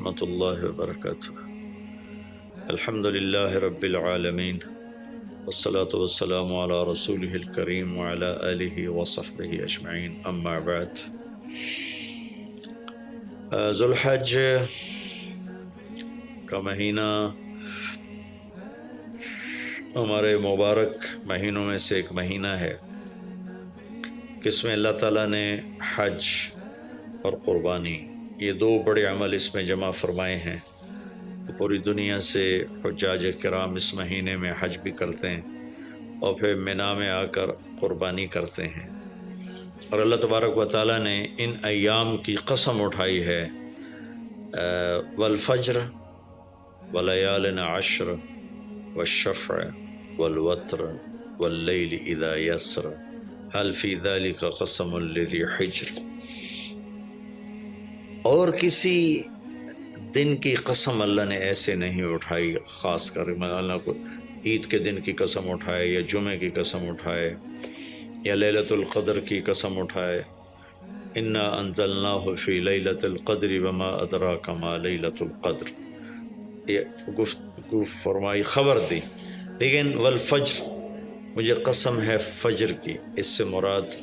ورحمۃ اللہ وبرکاتہ۔ الحمد للہ رب العالمین والصلاة والسلام علی رسولہ الکریم وعلی آلہ وصحبہ اجمعین، اما بعد۔ ذوالحج کا مہینہ ہمارے مبارک مہینوں میں سے ایک مہینہ ہے کہ اس میں اللہ تعالیٰ نے حج اور قربانی یہ دو بڑے عمل اس میں جمع فرمائے ہیں۔ پوری دنیا سے حجاج کرام اس مہینے میں حج بھی کرتے ہیں اور پھر مینا میں آ کر قربانی کرتے ہیں، اور اللہ تبارک و تعالیٰ نے ان ایام کی قسم اٹھائی ہے، والفجر ولیال عشر والشفع والوتر واللیل اذا یسر هل فی ذلک قسم لذی حجر۔ اور کسی دن کی قسم اللہ نے ایسے نہیں اٹھائی، خاص کر اللہ کو عید کے دن کی قسم اٹھائے یا جمعے کی قسم اٹھائے یا لیلۃ القدر کی قسم اٹھائے، انا انزلناہ فی لیلۃ القدر وما ادراک ما لیلۃ القدر، یہ گفتگو فرمائی، خبر دی۔ لیکن والفجر، مجھے قسم ہے فجر کی، اس سے مراد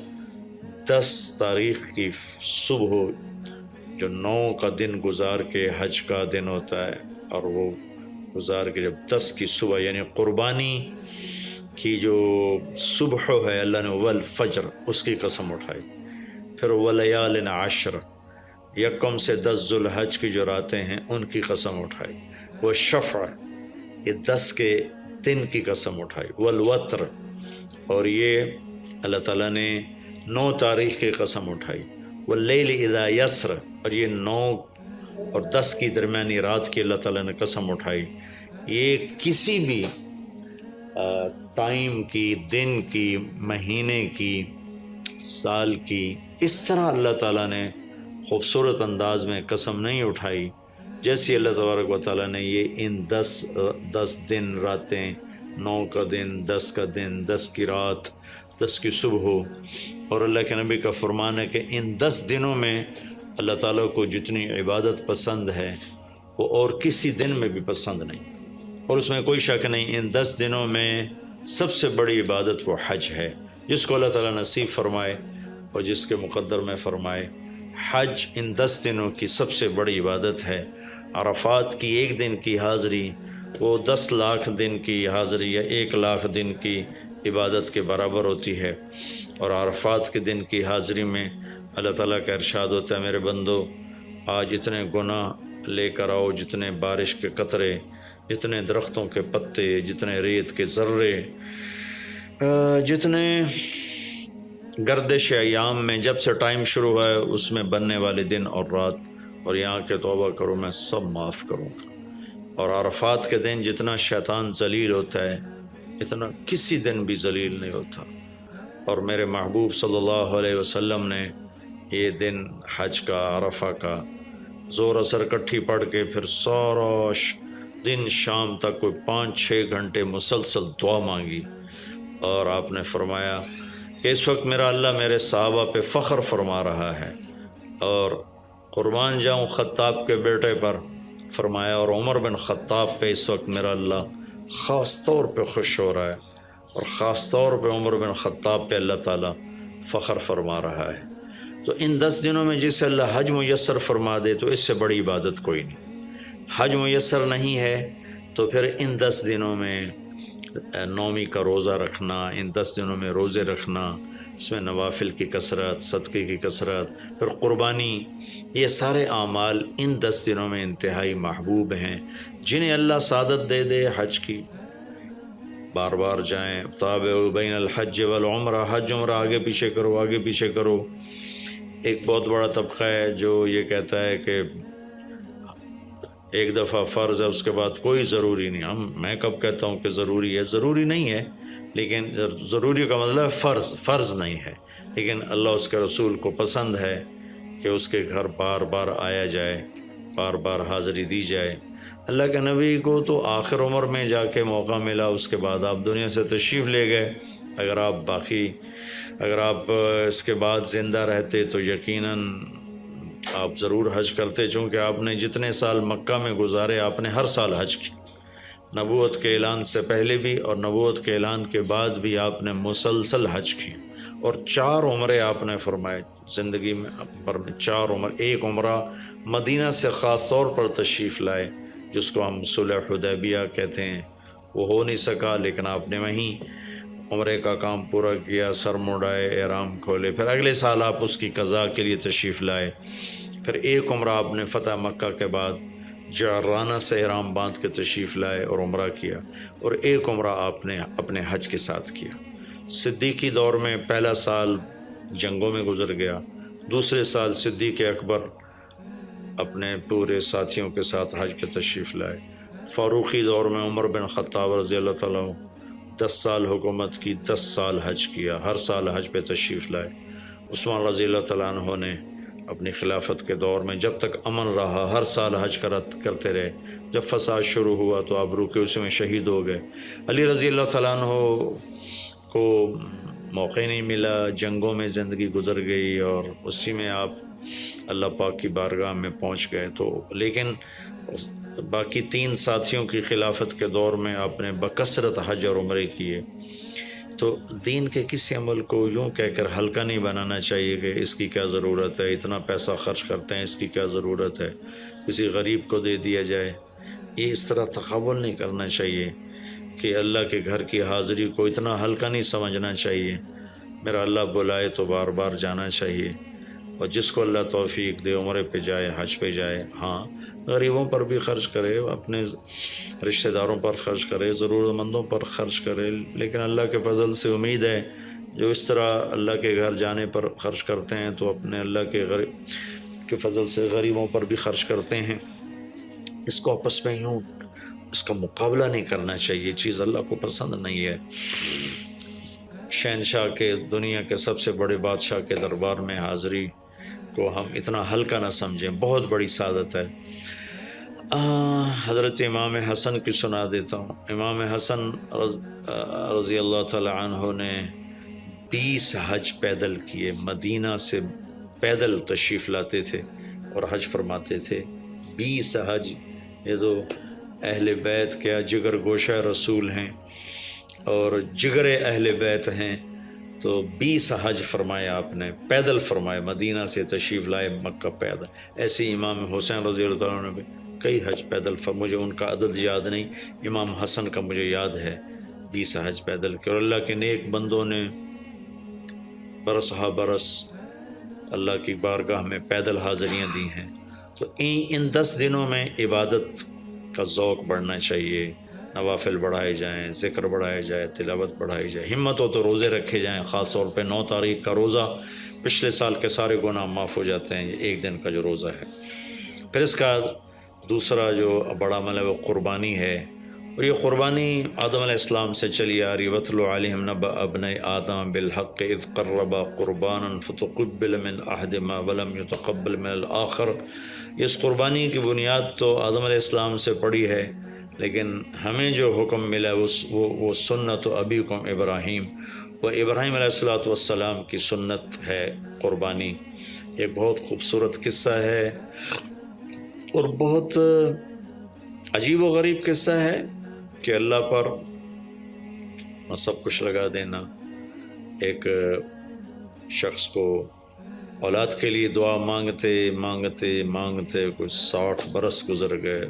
10 تاریخ کی صبح جو 9 کا دن گزار کے حج کا دن ہوتا ہے، اور وہ گزار کے جب 10 کی صبح یعنی قربانی کی جو صبح ہے، اللہ نے والفجر اس کی قسم اٹھائی۔ پھر ولیال عشر، یکم سے 10 ذوالحج کی جو راتیں ہیں ان کی قسم اٹھائی۔ والشفع، یہ 10 کے دن کی قسم اٹھائی۔ والوتر، اور یہ اللہ تعالیٰ نے 9 تاریخ کی قسم اٹھائی۔ واللیل اذا یسر، اور یہ 9 اور 10 کی درمیانی رات کی اللہ تعالیٰ نے قسم اٹھائی۔ یہ کسی بھی ٹائم کی، دن کی، مہینے کی، سال کی، اس طرح اللہ تعالیٰ نے خوبصورت انداز میں قسم نہیں اٹھائی جیسی اللہ تبارک و تعالیٰ نے یہ ان 10 دن راتیں، 9 کا دن، 10 کا دن، 10 کی رات، 10 کی صبح، اور اللہ کے نبی کا فرمان ہے کہ ان 10 دنوں میں اللہ تعالیٰ کو جتنی عبادت پسند ہے وہ اور کسی دن میں بھی پسند نہیں، اور اس میں کوئی شک نہیں، ان 10 دنوں میں سب سے بڑی عبادت وہ حج ہے، جس کو اللہ تعالیٰ نصیب فرمائے اور جس کے مقدر میں فرمائے۔ حج ان 10 دنوں کی سب سے بڑی عبادت ہے۔ عرفات کی ایک دن کی حاضری وہ 10 لاکھ دن کی حاضری یا 1 لاکھ دن کی عبادت کے برابر ہوتی ہے، اور عرفات کے دن کی حاضری میں اللہ تعالیٰ کا ارشاد ہوتا ہے، میرے بندو آج اتنے گناہ لے کر آؤ، جتنے بارش کے قطرے، جتنے درختوں کے پتے، جتنے ریت کے ذرے، جتنے گردش ایام میں جب سے ٹائم شروع ہوا ہے اس میں بننے والے دن اور رات، اور یہاں کے توبہ کرو، میں سب معاف کروں گا۔ اور عرفات کے دن جتنا شیطان ذلیل ہوتا ہے اتنا کسی دن بھی ذلیل نہیں ہوتا، اور میرے محبوب صلی اللہ علیہ وسلم نے یہ دن حج کا، عرفہ کا، زور اثر کٹھی پڑھ کے پھر سارا دن شام تک کوئی 5-6 گھنٹے مسلسل دعا مانگی، اور آپ نے فرمایا کہ اس وقت میرا اللہ میرے صحابہ پہ فخر فرما رہا ہے، اور قربان جاؤں خطاب کے بیٹے پر، فرمایا، اور عمر بن خطاب پہ اس وقت میرا اللہ خاص طور پہ خوش ہو رہا ہے، اور خاص طور پہ عمر بن خطاب پہ اللہ تعالیٰ فخر فرما رہا ہے۔ تو ان 10 دنوں میں جسے اللہ حج میسر فرما دے تو اس سے بڑی عبادت کوئی نہیں۔ حج میسر نہیں ہے تو پھر ان 10 دنوں میں نومی کا روزہ رکھنا، ان 10 دنوں میں روزے رکھنا، اس میں نوافل کی کثرت، صدقے کی کثرت، پھر قربانی، یہ سارے اعمال ان 10 دنوں میں انتہائی محبوب ہیں۔ جنہیں اللہ سعادت دے دے حج کی، بار بار جائیں، تابعوا بین الحج والعمرہ، حج عمرہ آگے پیچھے کرو، آگے پیچھے کرو۔ ایک بہت بڑا طبقہ ہے جو یہ کہتا ہے کہ ایک دفعہ فرض ہے اس کے بعد کوئی ضروری نہیں۔ میں کب کہتا ہوں کہ ضروری ہے؟ ضروری نہیں ہے، لیکن ضروری کا مطلب فرض نہیں ہے، لیکن اللہ اس کے رسول کو پسند ہے کہ اس کے گھر بار بار آیا جائے، بار بار حاضری دی جائے۔ اللہ کے نبی کو تو آخر عمر میں جا کے موقع ملا، اس کے بعد آپ دنیا سے تشریف لے گئے۔ اگر آپ اس کے بعد زندہ رہتے تو یقیناً آپ ضرور حج کرتے، چونکہ آپ نے جتنے سال مکہ میں گزارے آپ نے ہر سال حج کی، نبوت کے اعلان سے پہلے بھی اور نبوت کے اعلان کے بعد بھی آپ نے مسلسل حج کی، اور 4 عمرے آپ نے فرمائے زندگی میں پر 4 عمر، ایک عمرہ مدینہ سے خاص طور پر تشریف لائے جس کو ہم صلح حدیبیہ کہتے ہیں، وہ ہو نہیں سکا لیکن آپ نے وہیں عمرے کا کام پورا کیا، سر مڑائے، احرام کھولے، پھر اگلے سال آپ اس کی قضاء کے لیے تشریف لائے، پھر ایک عمرہ آپ نے فتح مکہ کے بعد جعرانہ سے احرام باندھ کے تشریف لائے اور عمرہ کیا، اور ایک عمرہ آپ نے اپنے حج کے ساتھ کیا۔ صدیقی دور میں پہلا سال جنگوں میں گزر گیا، دوسرے سال صدیق اکبر اپنے پورے ساتھیوں کے ساتھ حج پہ تشریف لائے، فاروقی دور میں عمر بن خطاب رضی اللہ تعالیٰ 10 سال حکومت کی، 10 سال حج کیا، ہر سال حج پہ تشریف لائے۔ عثمان رضی اللہ تعالیٰ عنہ نے اپنی خلافت کے دور میں جب تک امن رہا ہر سال حج کرتے رہے، جب فساد شروع ہوا تو آپ رکے، اسی میں شہید ہو گئے۔ علی رضی اللہ تعالیٰ عنہ کو موقع نہیں ملا، جنگوں میں زندگی گزر گئی اور اسی میں آپ اللہ پاک کی بارگاہ میں پہنچ گئے، تو لیکن باقی 3 ساتھیوں کی خلافت کے دور میں آپ نے بکثرت حج اور عمرے کیے۔ تو دین کے کسی عمل کو یوں کہہ کر ہلکا نہیں بنانا چاہیے کہ اس کی کیا ضرورت ہے، اتنا پیسہ خرچ کرتے ہیں، اس کی کیا ضرورت ہے، کسی غریب کو دے دیا جائے، یہ اس طرح تقابل نہیں کرنا چاہیے کہ اللہ کے گھر کی حاضری کو اتنا ہلکا نہیں سمجھنا چاہیے۔ میرا اللہ بلائے تو بار بار جانا چاہیے، اور جس کو اللہ توفیق دے عمرے پہ جائے، حج پہ جائے، ہاں غریبوں پر بھی خرچ کرے، اپنے رشتہ داروں پر خرچ کرے، ضرورت مندوں پر خرچ کرے، لیکن اللہ کے فضل سے امید ہے جو اس طرح اللہ کے گھر جانے پر خرچ کرتے ہیں تو اپنے اللہ کے فضل سے غریبوں پر بھی خرچ کرتے ہیں۔ اس کو آپس میں یوں اس کا مقابلہ نہیں کرنا چاہیے، چیز اللہ کو پسند نہیں ہے۔ شہنشاہ کے، دنیا کے سب سے بڑے بادشاہ کے دربار میں حاضری کو ہم اتنا ہلکا نہ سمجھیں، بہت بڑی سعادت ہے۔ حضرت امام حسن کی سنا دیتا ہوں۔ امام حسن رضی اللہ تعالی عنہ نے 20 حج پیدل کیے، مدینہ سے پیدل تشریف لاتے تھے اور حج فرماتے تھے۔ 20 حج، یہ تو اہل بیت کیا جگر گوشہ رسول ہیں اور جگر اہل بیت ہیں، تو 20 حج فرمایا آپ نے، پیدل فرمائے، مدینہ سے تشریف لائے مکہ پیدل۔ ایسے امام حسین رضی اللہ تعالیٰ عنہ بھی کئی حج پیدل مجھے ان کا عدد یاد نہیں، امام حسن کا مجھے یاد ہے 20 حج پیدل کے، اور اللہ کے نیک بندوں نے برس ہا برس اللہ کی بارگاہ میں پیدل حاضریاں دی ہیں۔ تو ان 10 دنوں میں عبادت کا ذوق بڑھنا چاہیے، نوافل بڑھائے جائیں، ذکر بڑھائے جائے، تلاوت بڑھائی جائے، ہمت ہو تو روزے رکھے جائیں، خاص طور پہ 9 تاریخ کا روزہ پچھلے سال کے سارے گناہ معاف ہو جاتے ہیں، یہ ایک دن کا جو روزہ ہے۔ پھر اس کا دوسرا جو بڑا عمل ہے وہ قربانی ہے، اور یہ قربانی آدم علیہ السلام سے چلی آ رہی۔ وَاتْلُ عَلَيْهِمْ نَبَأَ ابْنَيْ آدَمَ بِالْحَقِّ إِذْ قَرَّبَا قُرْبَانًا فَتُقُبِّلَ مِنْ أَحَدِهِمَا وَلَمْ يُتَقَبَّلْ مِنَ الْآخَرِ۔ اس قربانی کی بنیاد تو آدم علیہ السلام سے پڑی ہے، لیکن ہمیں جو حکم ملا وہ سنت ابیکم ابراہیم، وہ ابراہیم علیہ السلام کی سنت ہے قربانی۔ ایک بہت خوبصورت قصہ ہے اور بہت عجیب و غریب قصہ ہے کہ اللہ پر سب کچھ لگا دینا۔ ایک شخص کو اولاد کے لیے دعا مانگتے مانگتے مانگتے کچھ 60 برس گزر گئے،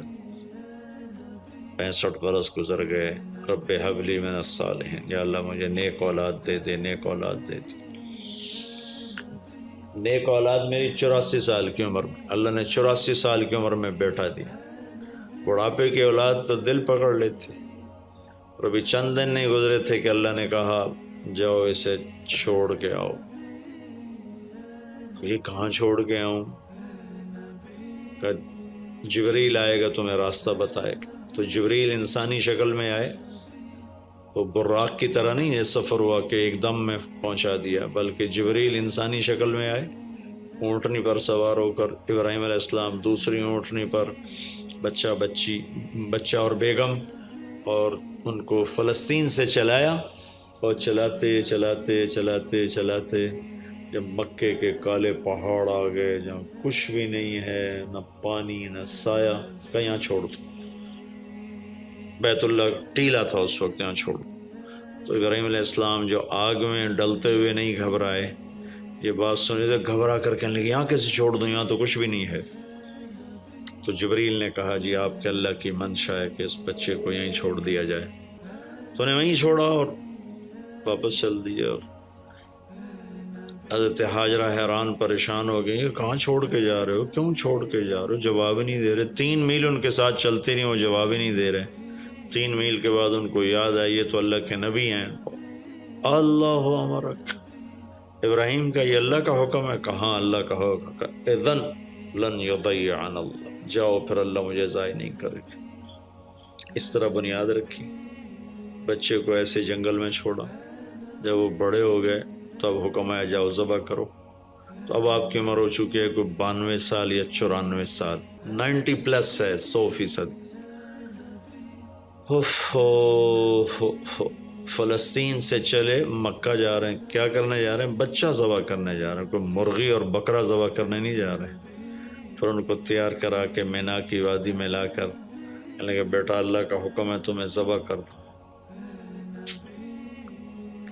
65 برس گزر گئے۔ رب ہب لی من الصالحین، یا اللہ مجھے نیک اولاد دے دے، نیک اولاد دے دے۔ نیک اولاد میری 84 سال کی عمر میں، اللہ نے 84 سال کی عمر میں بیٹا دیا۔ بڑھاپے کی اولاد تو دل پکڑ لیتی، اور ابھی چند دن نہیں گزرے تھے کہ اللہ نے کہا جاؤ اسے چھوڑ کے آؤ۔ یہ کہاں چھوڑ کے آؤں؟ کہ جبریل آئے گا تمہیں راستہ بتائے گا۔ تو جبریل انسانی شکل میں آئے، وہ براق کی طرح نہیں یہ سفر ہوا کہ ایک دم میں پہنچا دیا، بلکہ جبریل انسانی شکل میں آئے، اونٹنی پر سوار ہو کر، ابراہیم علیہ السلام دوسری اونٹنی پر، بچہ اور بیگم، اور ان کو فلسطین سے چلایا، اور چلاتے چلاتے چلاتے چلاتے جب مکے کے کالے پہاڑ آ گئے جہاں کچھ بھی نہیں ہے، نہ پانی نہ سایہ، کہ یہاں چھوڑ دو، بیت اللہ ٹیلا تھا اس وقت، یہاں چھوڑ دو۔ تو ابراہیم علیہ السلام جو آگ میں ڈلتے ہوئے نہیں گھبرائے، یہ بات سنی تو گھبرا کر کہنے لگے یہاں کیسے چھوڑ دوں، یہاں تو کچھ بھی نہیں ہے۔ تو جبریل نے کہا جی آپ کے اللہ کی منشا ہے کہ اس بچے کو یہیں چھوڑ دیا جائے، تو انہیں وہیں چھوڑا اور واپس چل دیا۔ اور حضرت حاجرہ حیران پریشان ہو گئی، کہاں چھوڑ کے جا رہے ہو، کیوں چھوڑ کے جا رہے ہو، جواب ہی نہیں دے رہے۔ 3 میل ان کے ساتھ چلتے نہیں، وہ جواب ہی نہیں دے رہے۔ 3 میل کے بعد ان کو یاد آئی یہ تو اللہ کے نبی ہیں۔ اللہ امرک، ابراہیم کا یہ اللہ کا حکم ہے؟ کہاں اللہ کا حکم ہے؟ اذن لن یضیعنا اللہ، جاؤ پھر اللہ مجھے ضائع نہیں کرے گا۔ اس طرح بنیاد رکھی، بچے کو ایسے جنگل میں چھوڑا۔ جب وہ بڑے ہو گئے تب حکم آیا جاؤ ذبح کرو۔ تو اب آپ کی عمر ہو چکی ہے کوئی 92 سال یا 94 سال، 90 پلس ہے، 100%۔ فلسطین سے چلے مکہ جا رہے ہیں، کیا کرنے جا رہے ہیں؟ بچہ ذبح کرنے جا رہے ہیں، کوئی مرغی اور بکرا ذبح کرنے نہیں جا رہے ہیں۔ پھر ان کو تیار کرا کے مینا کی وادی میں لا کر کہنے لگے بیٹا اللہ کا حکم ہے تمہیں ذبح کر دو۔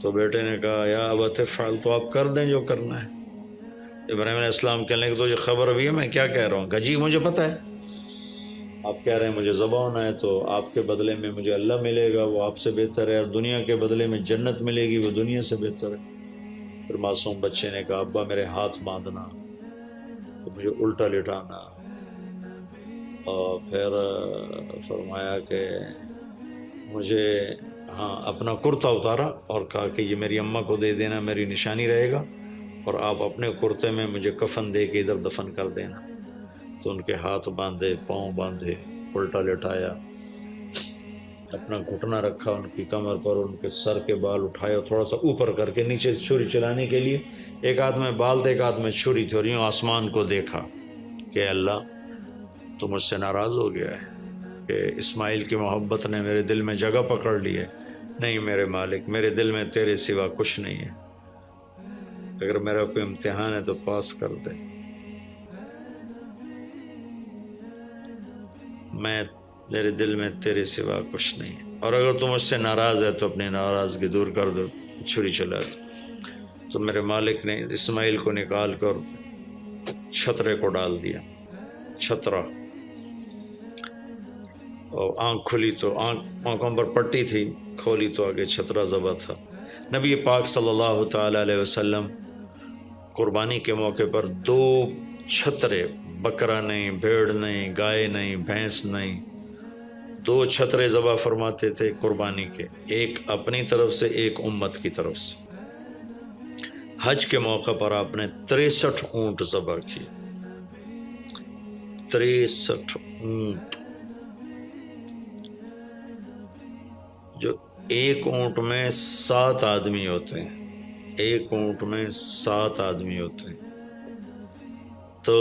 تو بیٹے نے کہا یا ابت افعل، تو آپ کر دیں جو کرنا ہے۔ ابراہیم علیہ السلام کہنے لگے تو یہ خبر ابھی ہے میں کیا کہہ رہا ہوں؟ کہا جی مجھے پتہ ہے، آپ کہہ رہے ہیں مجھے ذبح ہونا ہے تو آپ کے بدلے میں مجھے اللہ ملے گا، وہ آپ سے بہتر ہے، اور دنیا کے بدلے میں جنت ملے گی، وہ دنیا سے بہتر ہے۔ پھر معصوم بچے نے کہا ابا میرے ہاتھ باندھنا، تو مجھے الٹا لٹانا، اور پھر فرمایا کہ مجھے اپنا کرتا اتارا اور کہا کہ یہ میری اماں کو دے دینا، میری نشانی رہے گا، اور آپ اپنے کرتے میں مجھے کفن دے کے ادھر دفن کر دینا۔ تو ان کے ہاتھ باندھے، پاؤں باندھے، الٹا لٹایا، اپنا گھٹنا رکھا ان کی کمر پر، ان کے سر کے بال اٹھائے اور تھوڑا سا اوپر کر کے نیچے چھری چلانے کے لیے، ایک ہاتھ میں بال تھے ایک ہاتھ میں چھری تھی، اور یوں آسمان کو دیکھا کہ اللہ تو مجھ سے ناراض ہو گیا ہے کہ اسماعیل کی محبت نے میرے دل میں جگہ پکڑ لی ہے۔ نہیں میرے مالک، میرے دل میں تیرے سوا کچھ نہیں ہے، اگر میرا کوئی امتحان ہے تو پاس کر دے، میرے دل میں تیرے سوا کچھ نہیں ہے، اور اگر تم مجھ سے ناراض ہے تو اپنی ناراضگی دور کر دو، چھری چلا دو۔ تو میرے مالک نے اسماعیل کو نکال کر چھترے کو ڈال دیا، چھترا، اور آنکھ کھلی تو آنکھوں پر پٹی تھی، کھولی تو آگے چھترا ذبح تھا۔ نبی پاک صلی اللہ تعالی علیہ وسلم قربانی کے موقع پر 2 چھترے، بکرا نہیں، بھیڑ نہیں، گائے نہیں، بھینس نہیں، 2 چھترے ذبح فرماتے تھے قربانی کے، ایک اپنی طرف سے ایک امت کی طرف سے۔ حج کے موقع پر آپ نے 63 اونٹ ذبح کیے، 63 اونٹ، جو ایک اونٹ میں 7 آدمی ہوتے ہیں، ایک اونٹ میں 7 آدمی ہوتے ہیں۔ تو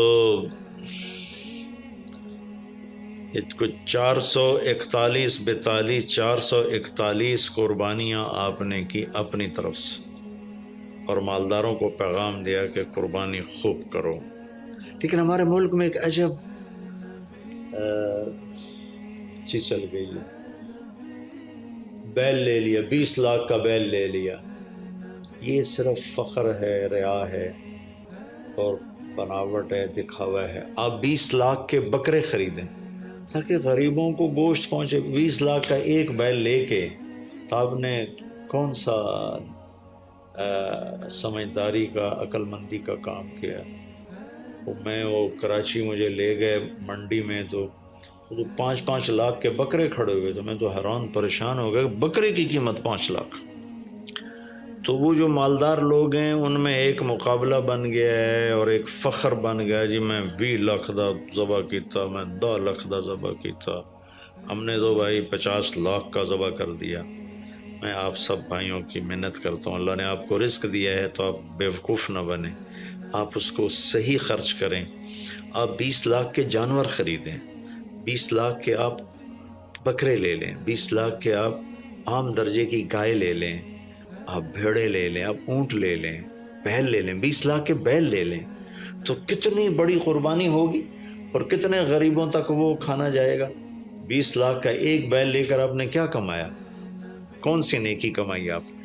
کچھ 441 42 441 قربانیاں آپ نے کی اپنی طرف سے، اور مالداروں کو پیغام دیا کہ قربانی خوب کرو۔ لیکن ہمارے ملک میں ایک عجب چیز چل گئی ہے، بیل لے لیا، 20 لاکھ کا بیل لے لیا، یہ صرف فخر ہے، ریا ہے اور بناوٹ ہے، دکھاوا ہے۔ آپ 20 لاکھ کے بکرے خریدیں تاکہ غریبوں کو گوشت پہنچے۔ 20 لاکھ کا ایک بیل لے کے تو آپ نے کون سا سمجھداری کا، عقل مندی کا کام کیا؟ وہ کراچی مجھے لے گئے منڈی میں، تو 5-5 لاکھ کے بکرے کھڑے ہوئے، تو میں تو حیران پریشان ہو گیا، بکرے کی قیمت 5 لاکھ۔ تو وہ جو مالدار لوگ ہیں ان میں ایک مقابلہ بن گیا ہے اور ایک فخر بن گیا، جی میں 20 لاکھ دا ذبح کیتا، میں 10 لاکھ دا ذبح کیتا، ہم نے تو بھائی 50 لاکھ کا ذبح کر دیا۔ میں آپ سب بھائیوں کی منت کرتا ہوں، اللہ نے آپ کو رزق دیا ہے تو آپ بیوقوف نہ بنیں، آپ اس کو صحیح خرچ کریں۔ آپ 20 لاکھ کے جانور خریدیں، 20 لاکھ کے آپ بکرے لے لیں، 20 لاکھ کے آپ عام درجے کی گائے لے لیں، آپ بھیڑے لے لیں، آپ اونٹ لے لیں، بیل لے لیں، 20 لاکھ کے بیل لے لیں تو کتنی بڑی قربانی ہوگی اور کتنے غریبوں تک وہ کھانا جائے گا۔ 20 لاکھ کا ایک بیل لے کر آپ نے کیا کمایا؟ کون سی نیکی کمائی آپ نے؟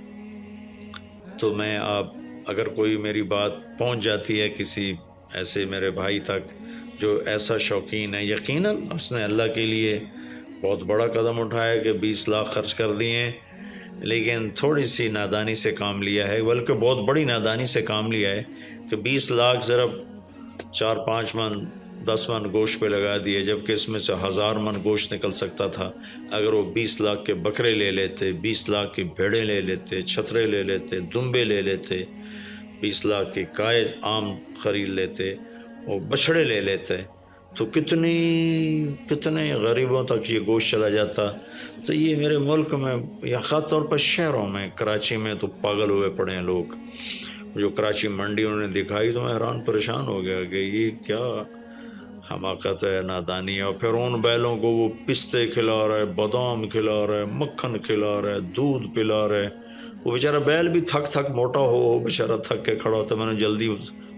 تو میں آپ اگر کوئی میری بات پہنچ جاتی ہے کسی ایسے میرے بھائی تک جو ایسا شوقین ہے، یقیناً اس نے اللہ کے لیے بہت بڑا قدم اٹھایا کہ 20 لاکھ خرچ کر دیے، لیکن تھوڑی سی نادانی سے کام لیا ہے، بلکہ بہت بڑی نادانی سے کام لیا ہے کہ 20 لاکھ صرف 4-5 من 10 من گوشت پہ لگا دیے، جبکہ اس میں سے 1000 من گوشت نکل سکتا تھا اگر وہ 20 لاکھ کے بکرے لے لیتے، 20 لاکھ کی بھیڑیں لے لیتے، چھترے لے لیتے، دمبے لے لیتے، 20 لاکھ کی گائے عام خرید لیتے، وہ بچھڑے لے لیتے، تو کتنے غریبوں تک یہ گوشت چلا جاتا۔ تو یہ میرے ملک میں یا خاص طور پر شہروں میں، کراچی میں تو پاگل ہوئے پڑے ہیں لوگ۔ جو کراچی منڈی انہوں نے دکھائی تو میں حیران پریشان ہو گیا کہ یہ کیا حماقت ہے، نادانی ہے۔ اور پھر ان بیلوں کو وہ پستے کھلا رہے، بادام کھلا رہے، مکھن کھلا رہے، دودھ پلا رہے۔ وہ بیچارہ بیل بھی تھک موٹا ہو بیچارہ تھک کے کھڑا ہوتا ہے، میں نے جلدی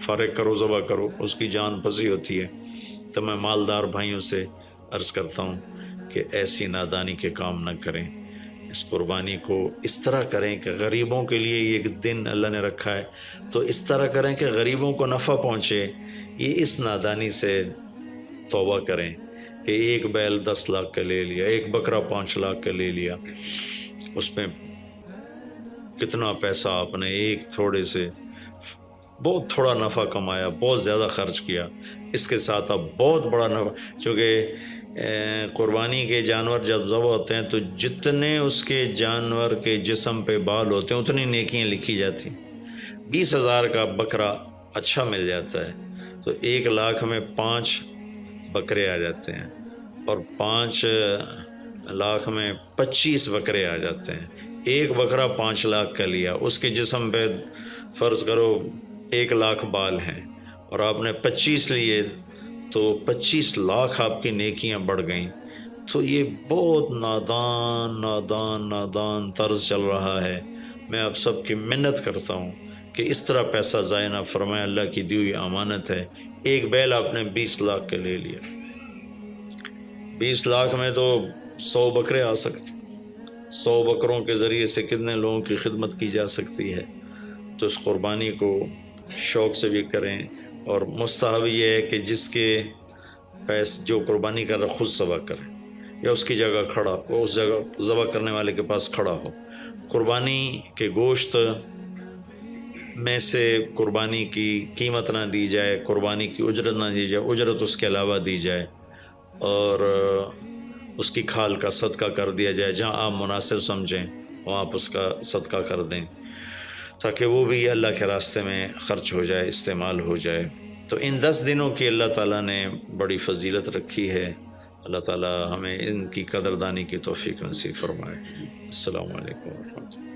فارغ کرو، ذبح کرو، اس کی جان پھنسی ہوتی ہے۔ تو میں مالدار بھائیوں سے عرض کرتا ہوں کہ ایسی نادانی کے کام نہ کریں، اس قربانی کو اس طرح کریں کہ غریبوں کے لیے یہ ایک دن اللہ نے رکھا ہے تو اس طرح کریں کہ غریبوں کو نفع پہنچے۔ یہ اس نادانی سے توبہ کریں کہ ایک بیل 10 لاکھ کا لے لیا، ایک بکرا 5 لاکھ کا لے لیا، اس میں کتنا پیسہ آپ نے ایک تھوڑے سے بہت تھوڑا نفع کمایا، بہت زیادہ خرچ کیا، اس کے ساتھ اب بہت بڑا نفع۔ چونکہ قربانی کے جانور جب ذبح ہوتے ہیں تو جتنے اس کے جانور کے جسم پہ بال ہوتے ہیں اتنی نیکیاں لکھی جاتی۔ 20,000 کا بکرا اچھا مل جاتا ہے تو 1 لاکھ میں 5 بکرے آ جاتے ہیں، اور 5 لاکھ میں 25 بکرے آ جاتے ہیں۔ ایک بکرا 5 لاکھ کا لیا، اس کے جسم پہ فرض کرو 1 لاکھ بال ہیں اور آپ نے 25 لیے تو 25 لاکھ آپ کی نیکیاں بڑھ گئیں۔ تو یہ بہت نادان طرز چل رہا ہے۔ میں آپ سب کی منت کرتا ہوں کہ اس طرح پیسہ ضائع نہ فرمائیں، اللہ کی دی ہوئی امانت ہے۔ ایک بیل آپ نے 20 لاکھ کا لے لیا، 20 لاکھ میں تو 100 بکرے آ سکتے، 100 بکروں کے ذریعے سے کتنے لوگوں کی خدمت کی جا سکتی ہے۔ تو اس قربانی کو شوق سے بھی کریں، اور مستحب یہ ہے کہ جس کے جو قربانی کر رہا خود ذبح کرے یا اس کی جگہ کھڑا، وہ اس جگہ ذبح کرنے والے کے پاس کھڑا ہو۔ قربانی کے گوشت میں سے قربانی کی قیمت نہ دی جائے، قربانی کی اجرت نہ دی جائے، اجرت اس کے علاوہ دی جائے، اور اس کی کھال کا صدقہ کر دیا جائے۔ جہاں آپ مناسب سمجھیں وہاں آپ اس کا صدقہ کر دیں تاکہ وہ بھی اللہ کے راستے میں خرچ ہو جائے، استعمال ہو جائے۔ تو ان 10 دنوں کی اللہ تعالیٰ نے بڑی فضیلت رکھی ہے۔ اللہ تعالیٰ ہمیں ان کی قدردانی کی توفیق نصیب فرمائے۔ السلام علیکم ورحمۃ اللہ۔